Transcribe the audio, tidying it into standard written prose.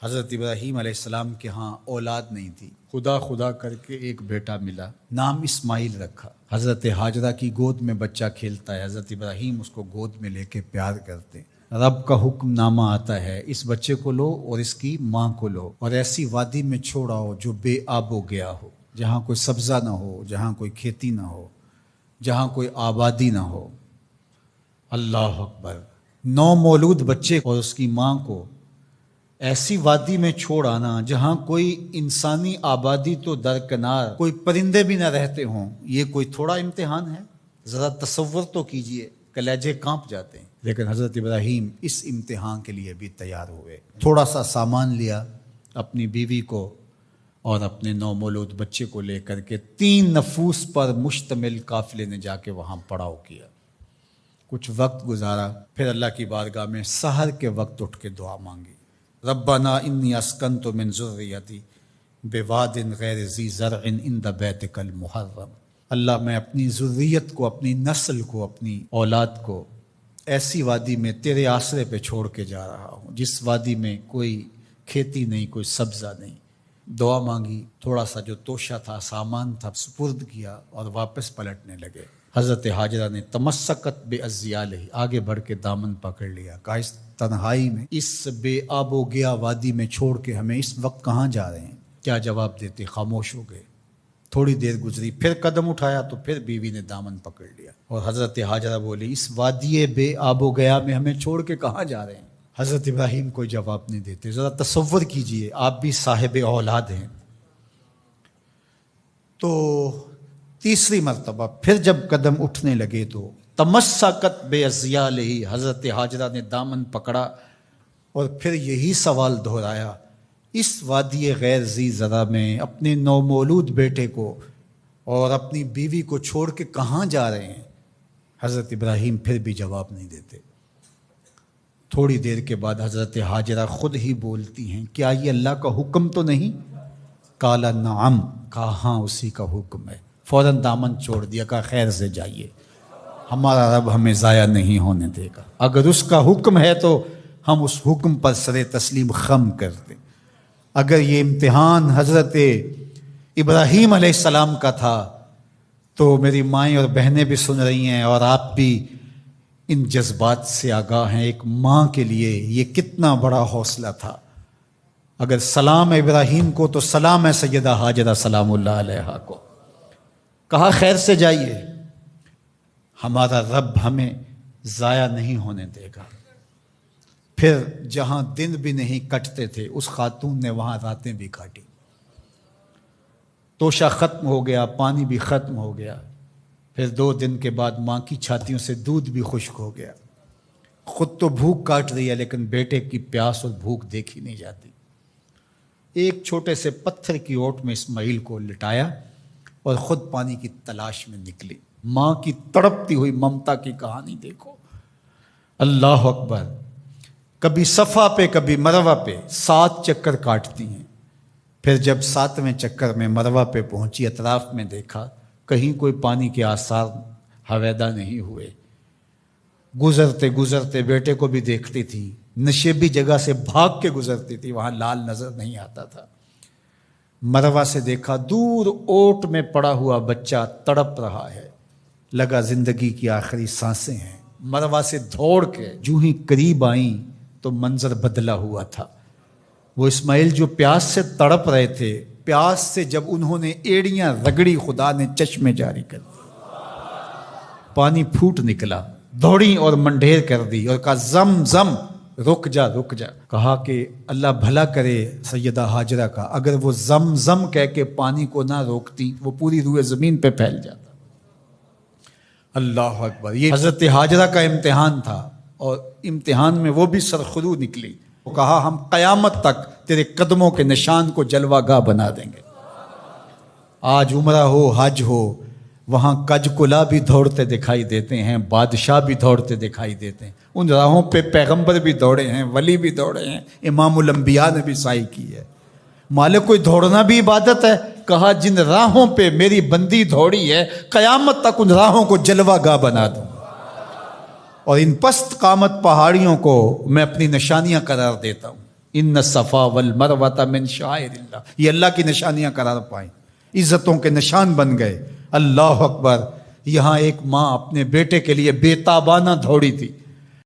حضرت ابراہیم علیہ السلام کے ہاں اولاد نہیں تھی، خدا خدا کر کے ایک بیٹا ملا، نام اسماعیل رکھا۔ حضرت ہاجرہ کی گود میں بچہ کھیلتا ہے، حضرت ابراہیم اس کو گود میں لے کے پیار کرتے ہیں۔ رب کا حکم نامہ آتا ہے، اس بچے کو لو اور اس کی ماں کو لو اور ایسی وادی میں چھوڑاؤ جو بے آب و گیا ہو، جہاں کوئی سبزہ نہ ہو، جہاں کوئی کھیتی نہ ہو، جہاں کوئی آبادی نہ ہو۔ اللہ اکبر! نو مولود بچے اور اس کی ماں کو ایسی وادی میں چھوڑ آنا جہاں کوئی انسانی آبادی تو درکنار، کوئی پرندے بھی نہ رہتے ہوں، یہ کوئی تھوڑا امتحان ہے؟ ذرا تصور تو کیجئے، کلیجے کانپ جاتے ہیں۔ لیکن حضرت ابراہیم اس امتحان کے لیے بھی تیار ہوئے۔ تھوڑا سا سامان لیا، اپنی بیوی کو اور اپنے نو مولود بچے کو لے کر کے 3 نفوس پر مشتمل قافلے نے جا کے وہاں پڑاؤ کیا۔ کچھ وقت گزارا، پھر اللہ کی بارگاہ میں سحر کے وقت اٹھ کے دعا مانگی، ربنا انی اسکنت من ذریتی بواد غیر ذی زرع عند بیتک المحرم۔ اللہ، میں اپنی ذریت کو، اپنی نسل کو، اپنی اولاد کو ایسی وادی میں تیرے آسرے پہ چھوڑ کے جا رہا ہوں جس وادی میں کوئی کھیتی نہیں، کوئی سبزہ نہیں۔ دعا مانگی، تھوڑا سا جو توشہ تھا، سامان تھا، سپرد کیا اور واپس پلٹنے لگے۔ حضرت ہاجرہ نے تمسکت بعزیالہ، آگے بڑھ کے دامن پکڑ لیا، کہا اس تنہائی میں، اس بے آب و گیا وادی میں چھوڑ کے ہمیں اس وقت کہاں جا رہے ہیں؟ کیا جواب دیتے؟ خاموش ہو گئے۔ تھوڑی دیر گزری، پھر قدم اٹھایا تو پھر بیوی نے دامن پکڑ لیا اور حضرت ہاجرہ بولی، اس وادی بے آب و گیا میں ہمیں چھوڑ کے کہاں جا رہے ہیں؟ حضرت ابراہیم کوئی جواب نہیں دیتے۔ ذرا تصور کیجئے، آپ بھی صاحب اولاد ہیں۔ تو تیسری مرتبہ پھر جب قدم اٹھنے لگے تو تمسکت بعزیالہ، حضرت ہاجرہ نے دامن پکڑا اور پھر یہی سوال دہرایا، اس وادی غیر ذی زرع میں اپنے نومولود بیٹے کو اور اپنی بیوی کو چھوڑ کے کہاں جا رہے ہیں؟ حضرت ابراہیم پھر بھی جواب نہیں دیتے۔ تھوڑی دیر کے بعد حضرت ہاجرہ خود ہی بولتی ہیں، کیا یہ اللہ کا حکم تو نہیں؟ قال نعم، کہا ہاں اسی کا حکم ہے۔ فوراً دامن چھوڑ دیا، کہا خیر سے جائیے، ہمارا رب ہمیں ضائع نہیں ہونے دے گا، اگر اس کا حکم ہے تو ہم اس حکم پر سر تسلیم خم کر دیں۔ اگر یہ امتحان حضرت ابراہیم علیہ السلام کا تھا تو میری مائیں اور بہنیں بھی سن رہی ہیں اور آپ بھی ان جذبات سے آگاہ ہیں۔ ایک ماں کے لیے یہ کتنا بڑا حوصلہ تھا۔ اگر سلام ابراہیم کو تو سلام ہے سیدہ ہاجرہ سلام اللہ علیہا کو۔ کہا خیر سے جائیے، ہمارا رب ہمیں ضائع نہیں ہونے دے گا۔ پھر جہاں دن بھی نہیں کٹتے تھے اس خاتون نے وہاں راتیں بھی کاٹی۔ توشہ ختم ہو گیا، پانی بھی ختم ہو گیا، پھر 2 دن کے بعد ماں کی چھاتیوں سے دودھ بھی خشک ہو گیا۔ خود تو بھوک کاٹ رہی ہے لیکن بیٹے کی پیاس اور بھوک دیکھی نہیں جاتی۔ ایک چھوٹے سے پتھر کی اوٹ میں اسماعیل کو لٹایا اور خود پانی کی تلاش میں نکلی۔ ماں کی تڑپتی ہوئی ممتا کی کہانی دیکھو۔ اللہ اکبر! کبھی صفا پہ کبھی مروہ پہ 7 چکر کاٹتی ہیں۔ پھر جب 7ویں چکر میں مروہ پہ پہنچی، اطراف میں دیکھا، کہیں کوئی پانی کے آثار ہویدا نہیں ہوئے۔ گزرتے گزرتے بیٹے کو بھی دیکھتی تھی، نشیبی جگہ سے بھاگ کے گزرتی تھی، وہاں لال نظر نہیں آتا تھا۔ مروہ سے دیکھا، دور اوٹ میں پڑا ہوا بچہ تڑپ رہا ہے، لگا زندگی کی آخری سانسیں ہیں۔ مروہ سے دوڑ کے جو ہی قریب آئیں تو منظر بدلا ہوا تھا۔ وہ اسماعیل جو پیاس سے تڑپ رہے تھے، پیاس سے جب انہوں نے ایڑیاں رگڑی، خدا نے چشمے جاری کر دی، پانی پھوٹ نکلا، دوڑی اور منڈھیر کر دی اور کہا زم زم، رک جا رک جا۔ کہا کہ اللہ بھلا کرے سیدہ ہاجرہ کا، اگر وہ زم زم کہہ کے پانی کو نہ روکتی وہ پوری روئے زمین پہ پھیل جاتا۔ اللہ اکبر! یہ حضرت ہاجرہ کا امتحان تھا اور امتحان میں وہ بھی سرخرو نکلی۔ وہ کہا ہم قیامت تک تیرے قدموں کے نشان کو جلوہ گاہ بنا دیں گے۔ آج عمرہ ہو، حج ہو، وہاں کج کلا بھی دوڑتے دکھائی دیتے ہیں، بادشاہ بھی دوڑتے دکھائی دیتے ہیں، ان راہوں پہ پیغمبر بھی دوڑے ہیں، ولی بھی دوڑے ہیں، امام الانبیاء نے بھی سعی کی ہے۔ مالک کوئی دوڑنا بھی عبادت ہے؟ کہا جن راہوں پہ میری بندی دوڑی ہے قیامت تک ان راہوں کو جلوہ گاہ بنا دوں، اور ان پست قامت پہاڑیوں کو میں اپنی نشانیاں قرار دیتا ہوں۔ ان الصفا والمروۃ من شعائر اللہ، یہ اللہ کی نشانیاں قرار پائیں، عزتوں کے نشان بن گئے۔ اللہ اکبر۔ یہاں ایک ماں اپنے بیٹے کے لیے بے تابانہ دوڑی تھی،